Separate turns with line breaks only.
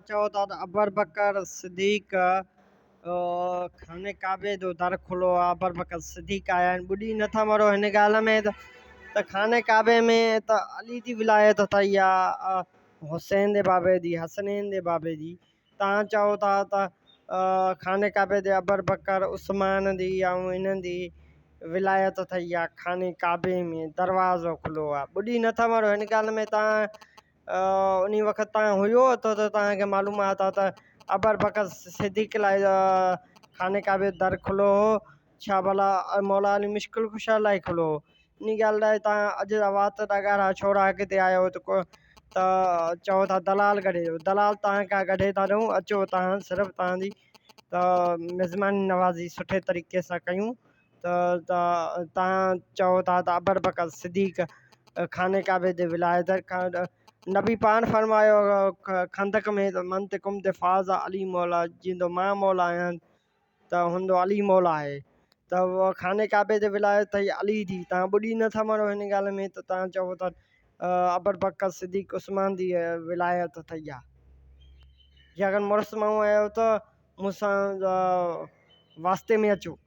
चओ था त अबर बकर सिद्दीक़ खाने काबे जो दर खुलो आहे। अबर बकर सिद्दीक़ आया आहिनि। ॿुॾी नथा मरो हिन ॻाल्हि में त खाने काबे में त अली जी विलायत अथई या हुसैन जे बाबे जी, हसनैन जे बाबे जी। तव्हां चओ था त खाने काबे ते अबर बकर उस्मान जी ऐं इन्हनि जी विलायत अथई या खाने काबे में दरवाज़ो खुलो आहे। ॿुॾी नथा मरो हिन ॻाल्हि में तव्हां उन वक़्तु तव्हां हुयो त तव्हांखे मालूमात आहे त अबर बकर सिद्दीक़ लाइ खाने काबे दर खुलो हो छा भला मौला अली मुश्किल कुशा लाइ खुलो हो। इन ॻाल्हि लाइ तव्हां अॼु आवाज़ त ॻाढ़ा छोरा अॻिते आयो त चओ था दलाल कढे दलाल तव्हां खां कढे था ॾियूं। अचो तव्हां सिर्फ़ु तव्हांजी त मिज़मानी नवाज़ी सुठे तरीक़े सां कयूं त तव्हां चओ था त अबर बकर सिद्दीक़ खाने काबे जे विलायत खां नबी पान फरमायो खंदक में त मन ते कुम ते फाज़ अली मौला जींदो मां मौला आहियां त हूंदो अली मौला आहे। त उहा खाने काबे जे विलायत अथई अली जी। तव्हां ॿुॾी नथा मरो हिन ॻाल्हि में त तव्हां चओ था अबर बकर सिद्दीक़ उस्मान जी विलायत अथई आहे। जे अगरि मुड़ुसु माण्हू आयो त मूंसां वास्ते में अचो।